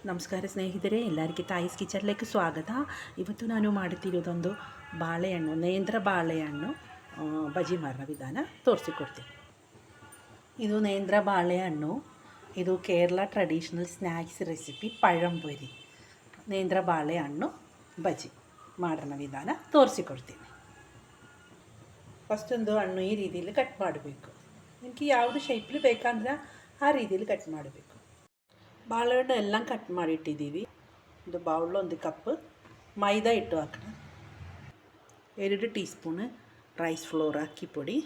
ನಮಸ್ಕಾರ ಸ್ನೇಹಿತರೆ, ಎಲ್ಲರಿಗೆ ತಾಯಿಸ್ ಕಿಚನ್ലേക്ക് ಸ್ವಾಗತ. ಇವತ್ತು ನಾನು ಮಾಡುತ್ತಿರೋದೊಂದು ಬಾಳೆಹಣ್ಣು, ನೇಂದ್ರ ಬಾಳೆಹಣ್ಣು ಬಜಿ ಮಾಡೋ ವಿಧಾನ ತೋರಿಸಿಕೊಡ್ತೀನಿ. ಇದು ನೇಂದ್ರ ಬಾಳೆಹಣ್ಣು, ಇದು ಕೇರಳ ಟ್ರೆಡಿಷನಲ್ ಸ್ನ್ಯಾಕ್ಸ್ ರೆಸಿಪಿ ಪഴംപൊരി. ನೇಂದ್ರ ಬಾಳೆಹಣ್ಣು ಬಜಿ ಮಾಡೋಣ ವಿಧಾನ ತೋರಿಸಿಕೊಡ್ತೀನಿ. ಫಸ್ಟೊಂದು ಹಣ್ಣು ಈ ರೀತಿಯಲ್ಲಿ ಕಟ್ ಮಾಡಬೇಕು. ನಿಮಗೆ ಯಾವುದು ಶೇಪಲ್ಲಿ ಬೇಕಂದ್ರೆ ಆ ರೀತಿಯಲ್ಲಿ ಕಟ್ ಮಾಡಬೇಕು. ಬಾಳೆಹಣ್ಣು ಎಲ್ಲ ಕಟ್ ಮಾಡಿಟ್ಟಿದ್ದೀವಿ. ಒಂದು ಬೌಲ್, ಒಂದು ಕಪ್ ಮೈದಾ ಹಿಟ್ಟು ಹಾಕೋಣ. 2 ಟೀ ಸ್ಪೂನ್ ರೈಸ್ ಫ್ಲೋರ್ ಅಕ್ಕಿ ಪುಡಿ,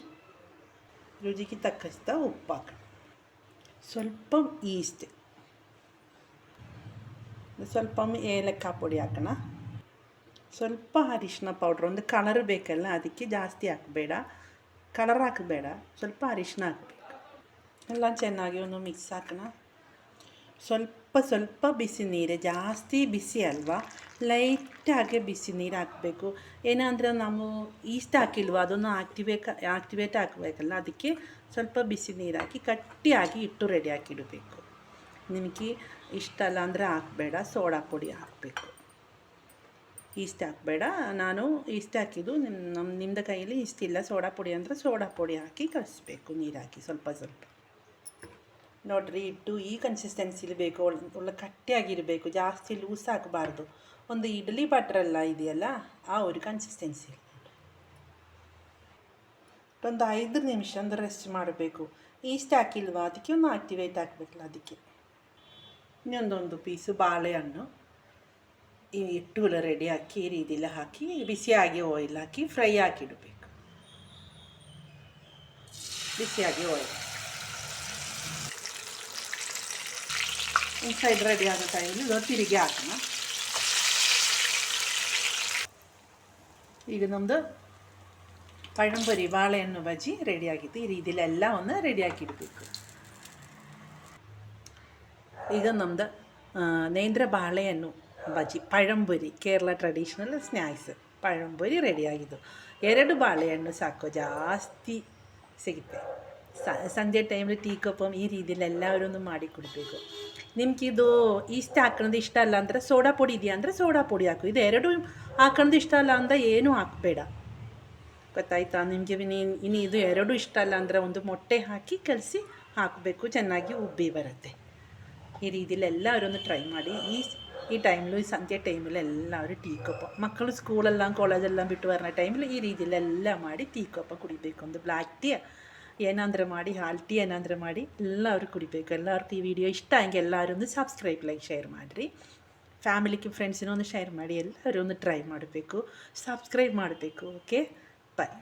ರುಚಿಗೆ ತಕ್ಕಷ್ಟ ಉಪ್ಪು ಹಾಕೋಣ. ಸ್ವಲ್ಪ ಈಸ್ಟ್, ಸ್ವಲ್ಪ ಏಲಕ್ಕಿ ಪುಡಿ ಹಾಕೋಣ. ಸ್ವಲ್ಪ ಅರಿಶಿನ ಪೌಡ್ರ್, ಒಂದು ಕಲರ್ ಬೇಕಲ್ಲ, ಅದಕ್ಕೆ ಜಾಸ್ತಿ ಹಾಕಬೇಡ, ಕಲರ್ ಹಾಕಬೇಡ, ಸ್ವಲ್ಪ ಅರಿಶಿನ ಹಾಕಬೇಕು. ಎಲ್ಲ ಚೆನ್ನಾಗಿ ಒಂದು ಮಿಕ್ಸ್ ಹಾಕೋಣ. ಸ್ವಲ್ಪ ಬಿಸಿ ನೀರು, ಜಾಸ್ತಿ ಬಿಸಿ ಅಲ್ವಾ, ಲೈಟಾಗಿ ಬಿಸಿ ನೀರು ಹಾಕಬೇಕು. ಏನಂದರೆ ನಾವು ಈಸ್ಟ್ ಹಾಕಿಲ್ವ, ಅದನ್ನು ಆಕ್ಟಿವೇಟ್ ಹಾಕಬೇಕಲ್ಲ, ಅದಕ್ಕೆ ಸ್ವಲ್ಪ ಬಿಸಿ ನೀರು ಹಾಕಿ ಗಟ್ಟಿಯಾಗಿ ಹಿಟ್ಟು ರೆಡಿ ಹಾಕಿಡಬೇಕು. ನಿಮಗೆ ಇಷ್ಟ ಅಲ್ಲ ಅಂದರೆ ಹಾಕಬೇಡ, ಸೋಡಾ ಪುಡಿ ಹಾಕಬೇಕು. ಈಸ್ಟ್ ಹಾಕಬೇಡ, ನಾನು ಈಸ್ಟ್ ಹಾಕಿದ್ದು. ನಿಮ್ಮದು ಕೈಯಲ್ಲಿ ಇಷ್ಟಿಲ್ಲ ಸೋಡಾ ಪುಡಿ ಅಂದರೆ ಸೋಡಾ ಪುಡಿ ಹಾಕಿ ಕಲಿಸ್ಬೇಕು, ನೀರು ಹಾಕಿ ಸ್ವಲ್ಪ. ನೋಡಿರಿ, ಹಿಟ್ಟು ಈ ಕನ್ಸಿಸ್ಟೆನ್ಸಿಲಿ ಬೇಕು, ಒಳ್ಳೆ ಗಟ್ಟಿಯಾಗಿರಬೇಕು, ಜಾಸ್ತಿ ಲೂಸ್ ಆಗಬಾರ್ದು. ಒಂದು ಇಡ್ಲಿ ಪಾತ್ರೆಲ್ಲ ಇದೆಯಲ್ಲ, ಆ ಒಂದು ಕನ್ಸಿಸ್ಟೆನ್ಸಿ. ಒಂದು 5 ನಿಮಿಷ ಒಂದು ರೆಸ್ಟ್ ಮಾಡಬೇಕು. ಈಸ್ಟ್ ಹಾಕಿಲ್ವ, ಅದಕ್ಕೆ ಒಂದು ಆಕ್ಟಿವೇಟ್ ಹಾಕಬೇಕಲ್ಲ, ಅದಕ್ಕೆ. ಇನ್ನೊಂದೊಂದು ಪೀಸು ಬಾಳೆಹಣ್ಣು ಈ ಹಿಟ್ಟು ರೆಡಿ ಹಾಕಿ ಈ ರೀತಿಯೆಲ್ಲ ಹಾಕಿ ಬಿಸಿಯಾಗಿ ಆಯಿಲ್ ಹಾಕಿ ಫ್ರೈ ಹಾಕಿಡಬೇಕು. ಬಿಸಿಯಾಗಿ ಆಯಿಲ್ ಒಂದು ಸೈಡ್ ರೆಡಿ ಆಗೋ ಟೈಮಲ್ಲಿ ತಿರುಗಿ ಹಾಕೋಣ. ಈಗ ನಮ್ಮದು ಪഴംപൊരി ಬಾಳೆಹಣ್ಣು ಬಜಿ ರೆಡಿಯಾಗಿತ್ತು. ಈ ರೀತಿಯಲ್ಲಿ ಎಲ್ಲವನ್ನು ರೆಡಿ ಹಾಕಿಡಬೇಕು. ಈಗ ನಮ್ಮದು ನೇಂದ್ರ ಬಾಳೆಹಣ್ಣು ಬಜಿ ಪഴംപൊരി, ಕೇರಳ ಟ್ರೆಡಿಷನಲ್ ಸ್ನ್ಯಾಕ್ಸ್ ಪഴംപൊരി ರೆಡಿಯಾಗಿದ್ದು. 2 ಬಾಳೆಹಣ್ಣು ಸಾಕು, ಜಾಸ್ತಿ ಸಿಗುತ್ತೆ. ಸಂಜೆ ಟೈಮಲ್ಲಿ ಟೀ ಕಪ್ಪಮ್ ಈ ರೀತಿಯಲ್ಲಿ ಎಲ್ಲರೂ ಮಾಡಿ ಕುಡಿಬೇಕು. ನಿಮ್ಗಿದು ಈಸ್ಟ್ ಹಾಕೋದು ಇಷ್ಟ ಅಲ್ಲ ಅಂದರೆ ಸೋಡಾ ಪುಡಿ ಇದೆಯಾ ಅಂದರೆ ಸೋಡಾ ಪುಡಿ ಹಾಕು. ಇದು 2 ಹಾಕೋದು ಇಷ್ಟ ಅಲ್ಲ ಅಂದರೆ ಏನೂ ಹಾಕಬೇಡ, ಗೊತ್ತಾಯ್ತಾ ನಿಮಗೆ. ಇನ್ನು ಇದು 2 ಇಷ್ಟ ಅಲ್ಲ ಅಂದರೆ ಒಂದು ಮೊಟ್ಟೆ ಹಾಕಿ ಕಲಸಿ ಹಾಕಬೇಕು, ಚೆನ್ನಾಗಿ ಉಬ್ಬಿ ಬರುತ್ತೆ. ಈ ರೀತಿಯಲ್ಲಿ ಎಲ್ಲರೂ ಟ್ರೈ ಮಾಡಿ. ಈ ಟೈಮಲ್ಲಿ ಸಂಜೆ ಟೈಮಲ್ಲಿ ಎಲ್ಲರೂ ಟೀ ಕಪ್ಪ, ಮಕ್ಕಳು ಸ್ಕೂಲೆಲ್ಲ ಕಾಲೇಜೆಲ್ಲ ಬಿಟ್ಟು ಬರೋ ಟೈಮಲ್ಲಿ ಈ ರೀತಿಯಲ್ಲಿ ಎಲ್ಲ ಮಾಡಿ ಟೀ ಕಪ್ಪ ಕುಡಿಬೇಕು. ಒಂದು ಬ್ಲ್ಯಾಕ್ ಟೀ ಏನಾದರೂ ಮಾಡಿ, ಹಾಲ್ ಟೀ ಏನಾದರೂ ಮಾಡಿ ಎಲ್ಲರೂ ಕುಡಿಬೇಕು. ಎಲ್ಲರಿಗೂ ಈ ವಿಡಿಯೋ ಇಷ್ಟ ಹಂಗೆ ಎಲ್ಲರೂ ಒಂದು ಸಬ್ಸ್ಕ್ರೈಬ್, ಲೈಕ್, ಶೇರ್ ಮಾಡಿರಿ. ಫ್ಯಾಮಿಲಿಗೆ ಫ್ರೆಂಡ್ಸಿನೂ ಒಂದು ಶೇರ್ ಮಾಡಿ. ಎಲ್ಲರೂ ಒಂದು ಟ್ರೈ ಮಾಡಬೇಕು, ಸಬ್ಸ್ಕ್ರೈಬ್ ಮಾಡಬೇಕು. ಓಕೆ, ಬಾಯ್.